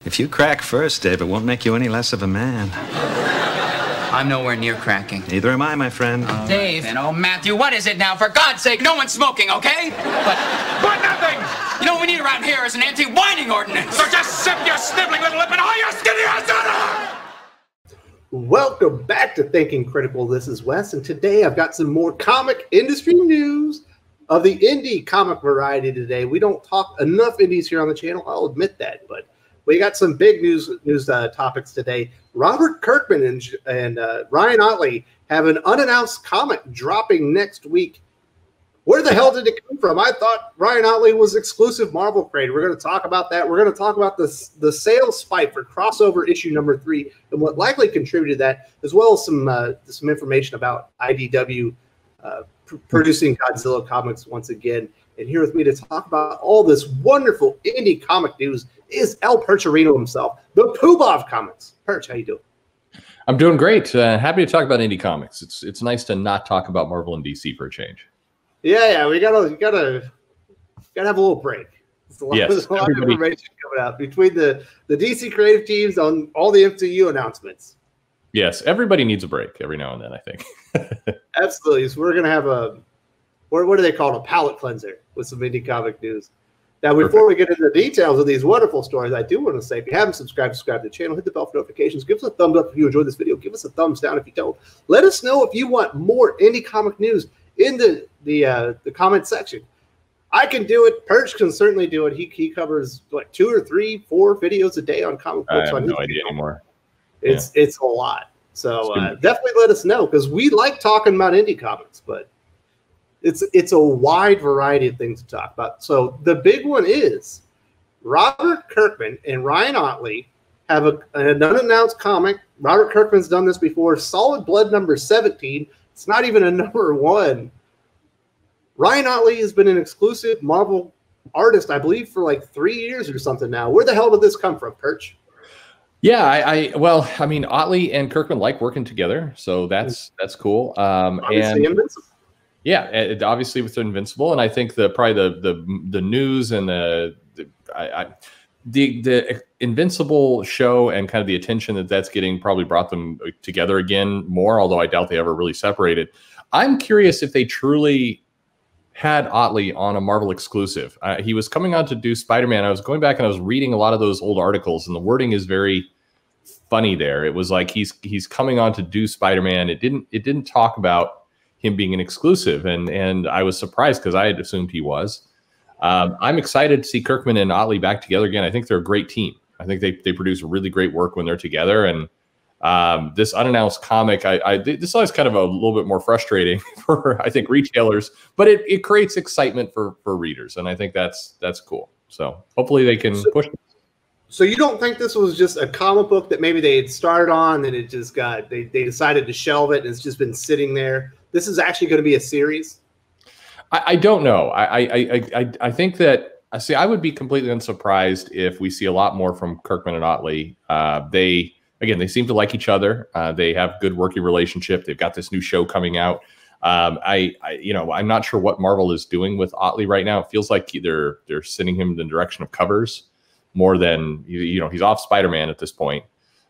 If you crack first, Dave, it won't make you any less of a man. I'm nowhere near cracking. Neither am I, my friend. Dave. And Matthew, what is it now? For God's sake, no one's smoking, okay? But nothing! You know what we need around here is an anti-whining ordinance. So just sip your sniveling little lip and haul your skinny ass out of. Welcome back to Thinking Critical. This is Wes, and today I've got some more comic industry news of the indie comic variety today. We don't talk enough indies here on the channel, I'll admit that, but we got some big news topics today. Robert Kirkman and Ryan Ottley have an unannounced comic dropping next week. Where the hell did it come from? I thought Ryan Ottley was exclusive Marvel creator. We're going to talk about that. We're going to talk about the sales spike for crossover issue number 3 and what likely contributed to that, as well as some information about IDW producing Godzilla comics once again. And here with me to talk about all this wonderful indie comic news is El Percherino himself, the Poobah of comics. Perch, how you doing? I'm doing great. Happy to talk about indie comics. It's nice to not talk about Marvel and DC for a change. Yeah, we gotta have a little break. There's a lot of information coming out between the DC creative teams on all the MCU announcements. Yes, everybody needs a break every now and then, I think. Absolutely. So we're gonna have what do they call it? A palate cleanser with some indie comic news. Now, before we get into the details of these wonderful stories, I do want to say, if you haven't subscribed to the channel, hit the bell for notifications. Give us a thumbs up if you enjoyed this video. Give us a thumbs down if you don't. Let us know if you want more indie comic news in the comment section. I can do it. Perch can certainly do it. He covers like 2 or 3, 4 videos a day on comic books. I have no idea anymore. It's a lot. So definitely let us know, because we like talking about indie comics, but it's a wide variety of things to talk about. So the big one is Robert Kirkman and Ryan Ottley have an unannounced comic. Robert Kirkman's done this before. Solid Blood number 17. It's not even a number 1. Ryan Ottley has been an exclusive Marvel artist, I believe, for like 3 years or something now. Where the hell did this come from, Perch? Yeah, well, I mean, Ottley and Kirkman like working together, so that's cool. Obviously, Invincible. Yeah, obviously with Invincible, and I think probably the news and the Invincible show and kind of the attention that's getting probably brought them together again more, although I doubt they ever really separated. I'm curious if they truly had Ottley on a Marvel exclusive. He was coming on to do Spider-Man. I was going back and I was reading a lot of those old articles, and the wording is very funny there. It was like he's coming on to do Spider-Man. It didn't talk about him being an exclusive, and I was surprised because I had assumed he was. I'm excited to see Kirkman and Ottley back together again. I think they're a great team. I think they produce really great work when they're together. And this unannounced comic, this is always kind of a little bit more frustrating for, I think, retailers, but it creates excitement for readers, and I think that's cool. So hopefully they can push it. So you don't think this was just a comic book that maybe they had started on and it just they decided to shelve it and it's just been sitting there? This is actually going to be a series? I don't know. I think that, I would be completely unsurprised if we see a lot more from Kirkman and Ottley. They seem to like each other. They have good working relationship. They've got this new show coming out. I'm not sure what Marvel is doing with Ottley right now. It feels like they're sending him in the direction of covers more than, he's off Spider-Man at this point.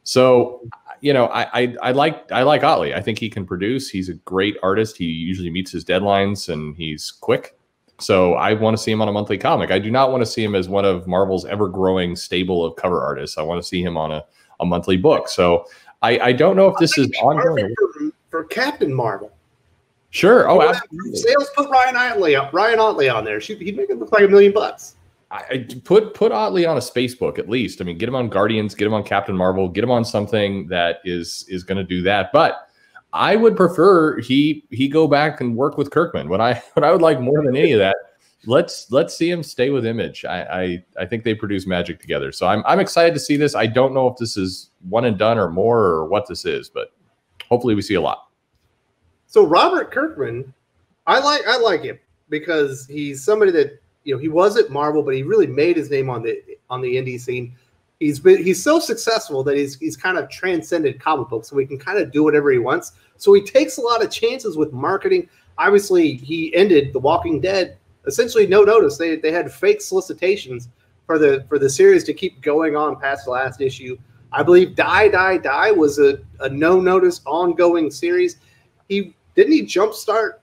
So, I like Ottley. I think he can produce. He's a great artist. He usually meets his deadlines and he's quick. So I want to see him on a monthly comic. I do not want to see him as one of Marvel's ever-growing stable of cover artists. I want to see him on a monthly book. So I don't know if this is ongoing for Captain Marvel. Sure. Oh, absolutely. Sales put Ryan Ottley on there. He'd make it look like $1 million. I put Ottley on a space book at least. I mean, get him on Guardians, get him on Captain Marvel, get him on something that is going to do that. But I would prefer he go back and work with Kirkman. What I would like more than any of that, let's see him stay with Image. I think they produce magic together. So I'm excited to see this. I don't know if this is one and done or more or what this is, but hopefully we see a lot. So Robert Kirkman, I like him because he's somebody that, he was at Marvel, but he really made his name on the indie scene. He's so successful that he's kind of transcended comic books, so he can kind of do whatever he wants. So he takes a lot of chances with marketing. Obviously, he ended The Walking Dead essentially no notice. They had fake solicitations for the series to keep going on past the last issue. I believe Die Die Die was a no notice ongoing series. He jumpstart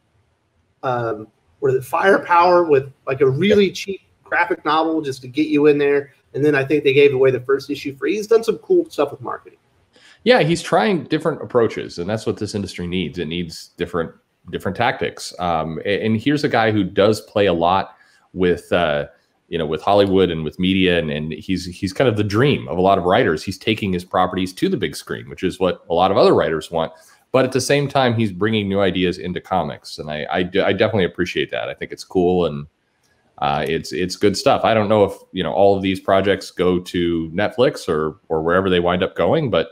what is it, Firepower with like a really cheap graphic novel just to get you in there, and then I think they gave away the first issue free. He's done some cool stuff with marketing. Yeah, he's trying different approaches, and that's what this industry needs. It needs different tactics. And here's a guy who does play a lot with with Hollywood and with media, and he's kind of the dream of a lot of writers. He's taking his properties to the big screen, which is what a lot of other writers want. But at the same time, he's bringing new ideas into comics, and I definitely appreciate that. I think it's cool, and it's good stuff. I don't know if all of these projects go to Netflix or wherever they wind up going, but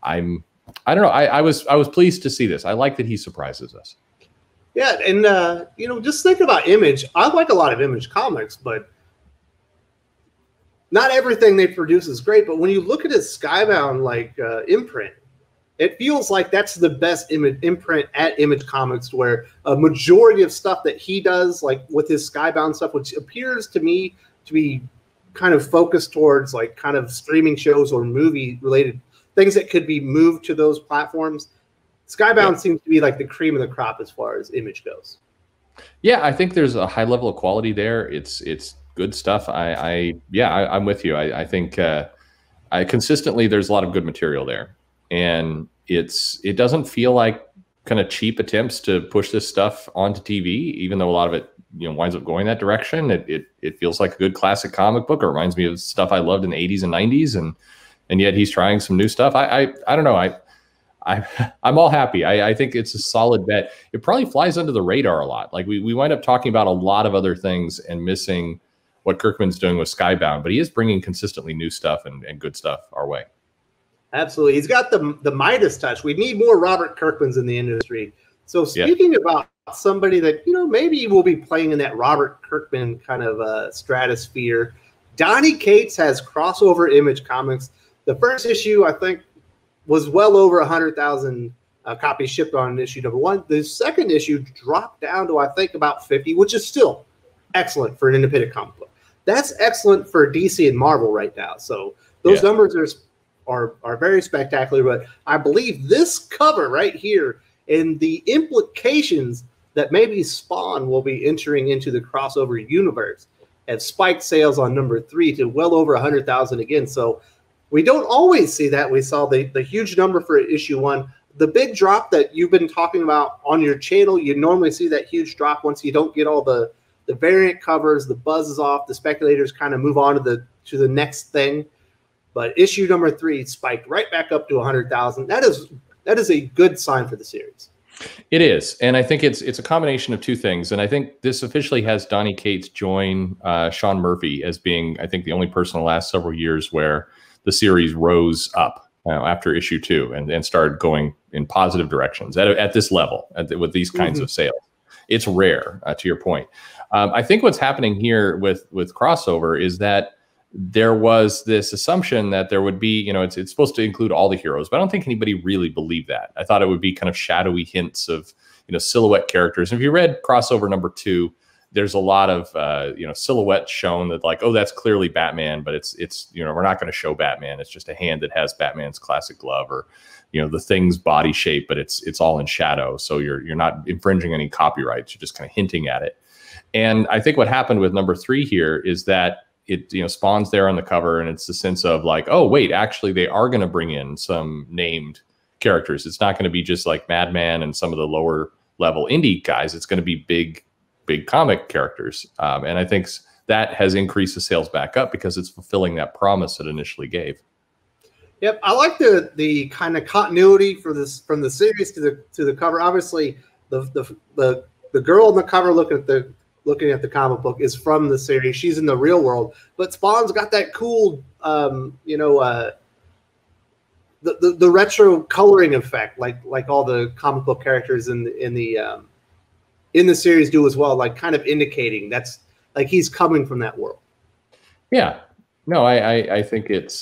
I don't know. I was pleased to see this. I like that he surprises us. Yeah, and just think about Image. I like a lot of Image comics, but not everything they produce is great. But when you look at his Skybound imprint, it feels like that's the best imprint at Image Comics, where a majority of stuff that he does, like with his Skybound stuff, which appears to me to be kind of focused towards like kind of streaming shows or movie related things that could be moved to those platforms. Skybound seems to be like the cream of the crop as far as Image goes. Yeah, I think there's a high level of quality there. It's good stuff. I'm with you. I think consistently there's a lot of good material there, and it doesn't feel like kind of cheap attempts to push this stuff onto TV, even though a lot of it winds up going that direction. It feels like a good classic comic book. It reminds me of stuff I loved in the 80s and 90s, and yet he's trying some new stuff. I don't know. I'm all happy. I think it's a solid bet. It probably flies under the radar a lot. Like we wind up talking about a lot of other things and missing what Kirkman's doing with Skybound, but he is bringing consistently new stuff and good stuff our way. Absolutely. He's got the Midas touch. We need more Robert Kirkmans in the industry. So speaking about somebody that, maybe will be playing in that Robert Kirkman kind of stratosphere, Donny Cates has crossover Image Comics. The first issue, I think, was well over 100,000 copies shipped on issue number 1. The second issue dropped down to, I think, about 50, which is still excellent for an independent comic book. That's excellent for DC and Marvel right now. So those numbers are very spectacular. But I believe this cover right here and the implications that maybe Spawn will be entering into the crossover universe have spiked sales on number 3 to well over 100,000 again. So we don't always see that. We saw the huge number for issue 1. The big drop that you've been talking about on your channel, you normally see that huge drop once you don't get all the variant covers, the buzz is off, the speculators kind of move on to the next thing. But issue number 3 spiked right back up to 100,000. That is a good sign for the series. It is, and I think it's a combination of two things. And I think this officially has Donny Cates join Sean Murphy as being, I think, the only person in the last several years where the series rose up after issue 2 and started going in positive directions at this level with these kinds of sales. It's rare, to your point. I think what's happening here with crossover is that there was this assumption that there would be, it's supposed to include all the heroes, but I don't think anybody really believed that. I thought it would be kind of shadowy hints of, silhouette characters. And if you read crossover number 2, there's a lot of, silhouettes shown that like, oh, that's clearly Batman, but it's we're not going to show Batman. It's just a hand that has Batman's classic glove, or, the Thing's body shape, but it's all in shadow. So you're not infringing any copyrights. You're just kind of hinting at it. And I think what happened with number 3 here is that it Spawn's there on the cover, and it's the sense of like, oh wait, actually they are going to bring in some named characters. It's not going to be just like Madman and some of the lower level indie guys. It's going to be big comic characters, and I think that has increased the sales back up because it's fulfilling that promise it initially gave. Yep, I like the kind of continuity for this from the series to the cover. Obviously, the girl on the cover looking at the comic book is from the series. She's in the real world, but Spawn's got that cool, the retro coloring effect, like all the comic book characters in the series do as well, like kind of indicating that's like he's coming from that world. Yeah, no, I think it's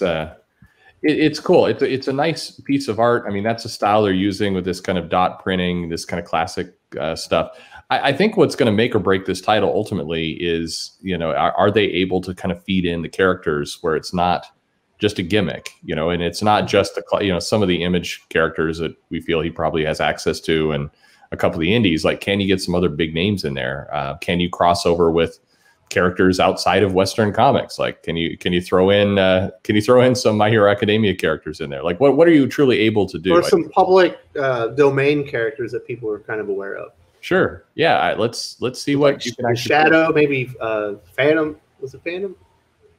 cool. It's a nice piece of art. I mean, that's the style they're using with this kind of dot printing, this kind of classic stuff. I think what's going to make or break this title ultimately is, you know, are they able to kind of feed in the characters where it's not just a gimmick, you know, and it's not just the, you know, some of the Image characters that we feel he probably has access to, and a couple of the indies. Like, can you get some other big names in there? Can you cross over with characters outside of Western comics? Like, can you throw in some My Hero Academia characters in there? Like, what are you truly able to do? Or some public domain characters that people are kind of aware of. Sure. Yeah. Let's see what like you can actually Shadow, maybe Phantom. Was it Phantom?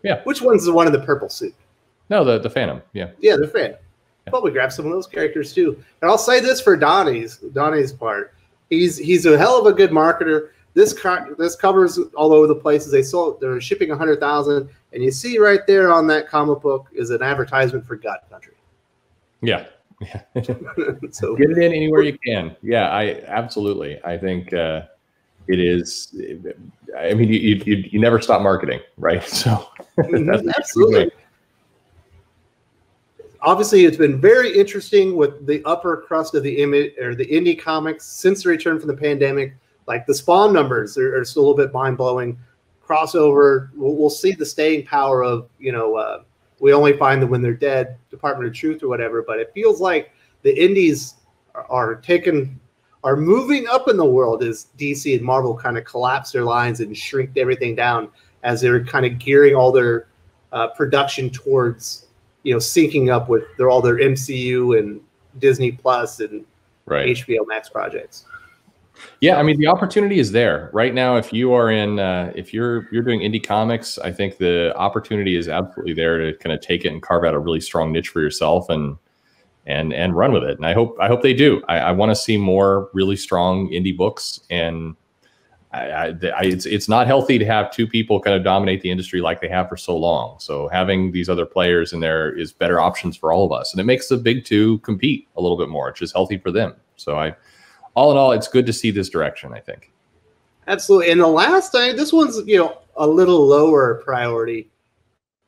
Yeah. Which one's the one in the purple suit? No, the Phantom. Yeah. Yeah, the Phantom. Yeah. Probably grab some of those characters too. And I'll say this for Donnie's part. He's a hell of a good marketer. This covers all over the places. They're shipping 100,000, and you see right there on that comic book is an advertisement for God Country. Yeah. So get it in anywhere you can. Yeah, absolutely. I think it is. I mean, you never stop marketing, right? So absolutely. Obviously, it's been very interesting with the upper crust of the Image or the indie comics since the return from the pandemic. Like the Spawn numbers are still a little bit mind blowing. Crossover, we'll see the staying power of, you know, we only find them when they're dead, Department of Truth or whatever. But it feels like the indies are moving up in the world as DC and Marvel kind of collapse their lines and shrink everything down as they're kind of gearing all their production towards, you know, syncing up with all their MCU and Disney Plus and HBO Max projects. Yeah, I mean, the opportunity is there right now. If you are in, if you're doing indie comics, I think the opportunity is absolutely there to kind of take it and carve out a really strong niche for yourself and run with it. And I hope they do. I want to see more really strong indie books. And it's not healthy to have two people kind of dominate the industry like they have for so long. So having these other players in there is better options for all of us, and it makes the big two compete a little bit more, which is healthy for them. So all in all, it's good to see this direction, I think. Absolutely. And the last thing, this one's, you know, a little lower priority.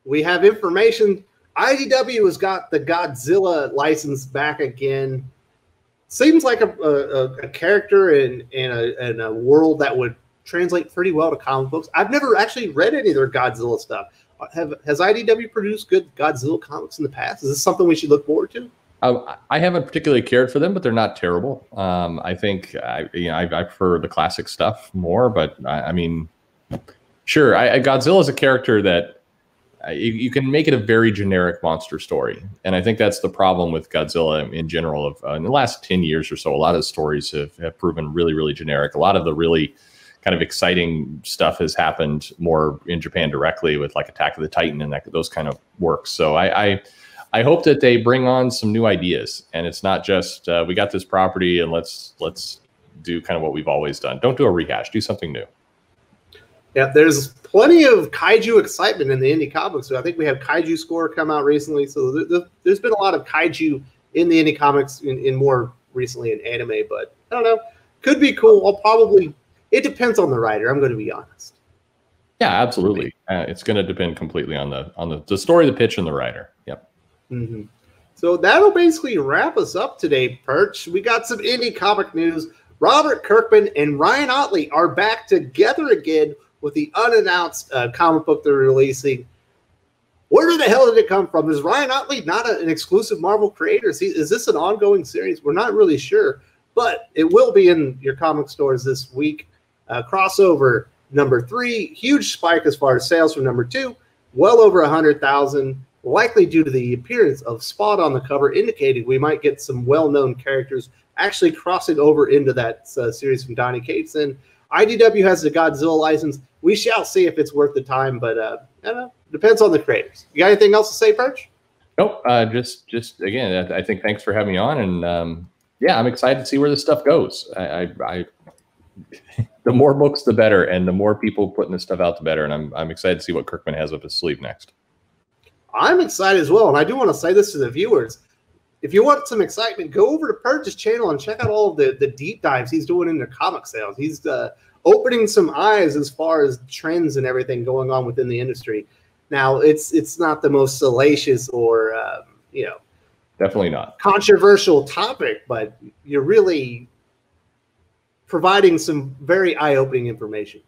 We have information. IDW has got the Godzilla license back again. Seems like a character in a world that would translate pretty well to comic books. I've never actually read any of their Godzilla stuff. Has IDW produced good Godzilla comics in the past? Is this something we should look forward to? I haven't particularly cared for them, but they're not terrible. I think I prefer the classic stuff more, but I mean, sure. Godzilla is a character that you can make it a very generic monster story, and I think that's the problem with Godzilla in general. In the last 10 years or so, a lot of stories have proven really, really generic. A lot of the really kind of exciting stuff has happened more in Japan directly with like Attack of the Titan and those kind of works. So I hope that they bring on some new ideas, and it's not just we got this property and let's do kind of what we've always done. Don't do a rehash. Do something new. Yeah, there's plenty of kaiju excitement in the indie comics. So I think we have Kaiju Score come out recently. So there's been a lot of kaiju in the indie comics in more recently in anime. But I don't know, could be cool. It depends on the writer. I'm going to be honest. Yeah, absolutely. It's going to depend completely on the story, the pitch, and the writer. Yep. Mm-hmm. So that'll basically wrap us up today, Perch. We got some indie comic news. Robert Kirkman and Ryan Ottley are back together again with the unannounced comic book they're releasing. Where the hell did it come from? Is Ryan Ottley not an exclusive Marvel creator? Is this an ongoing series? We're not really sure, but it will be in your comic stores this week. Crossover number 3, huge spike as far as sales from number 2, well over 100,000. Likely due to the appearance of Spot on the cover, indicating we might get some well-known characters actually crossing over into that series from Donny Cates. And IDW has the Godzilla license. We shall see if it's worth the time, but I don't know. Depends on the creators. You got anything else to say, Perch? Nope. Just again, I think thanks for having me on, and yeah, I'm excited to see where this stuff goes. The more books, the better, and the more people putting this stuff out, the better. And I'm excited to see what Kirkman has up his sleeve next. I'm excited as well, and I do want to say this to the viewers. If you want some excitement, go over to Perch's channel and check out all of the deep dives he's doing in the comic sales. He's opening some eyes as far as trends and everything going on within the industry. Now, it's not the most salacious or definitely not controversial topic, but you're really providing some very eye-opening information.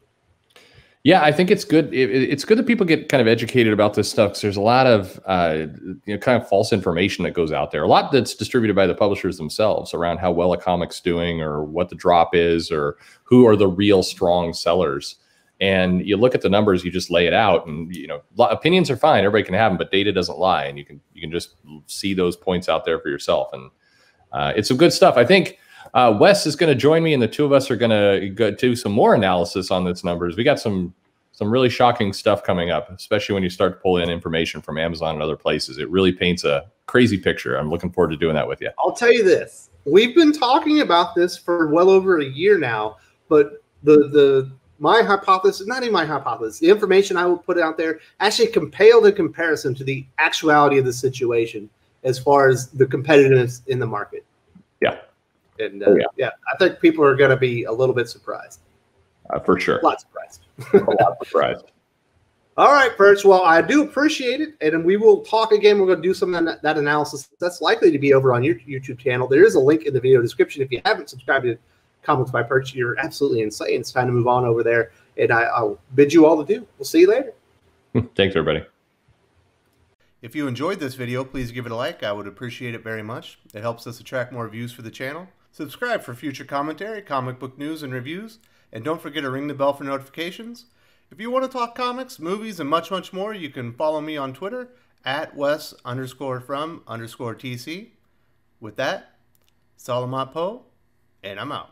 Yeah, I think it's good. It's good that people get kind of educated about this stuff, because there's a lot of kind of false information that goes out there. A lot that's distributed by the publishers themselves around how well a comic's doing, or what the drop is, or who are the real strong sellers. And you look at the numbers, you just lay it out, and opinions are fine. Everybody can have them, but data doesn't lie, and you can just see those points out there for yourself. And it's some good stuff. I think Wes is going to join me, and the two of us are going to go do some more analysis on these numbers. We got some really shocking stuff coming up, especially when you start to pull in information from Amazon and other places. It really paints a crazy picture. I'm looking forward to doing that with you. I'll tell you this. We've been talking about this for well over a year now, but my hypothesis, not even my hypothesis, the information I will put out there actually paled in comparison to the actuality of the situation as far as the competitiveness in the market. Yeah. And yeah, I think people are going to be a little bit surprised. For sure. A lot surprised. A lot surprised. All right, Perch. Well, I do appreciate it. And we will talk again. We're going to do some of that analysis. That's likely to be over on your YouTube channel. There is a link in the video description. If you haven't subscribed to Comics by Perch, you're absolutely insane. It's time to move on over there. And I'll bid you all adieu. We'll see you later. Thanks, everybody. If you enjoyed this video, please give it a like. I would appreciate it very much. It helps us attract more views for the channel. Subscribe for future commentary, comic book news, and reviews. And don't forget to ring the bell for notifications. If you want to talk comics, movies, and much, much more, you can follow me on Twitter at Wes_from_TC. With that, Salamat Po, and I'm out.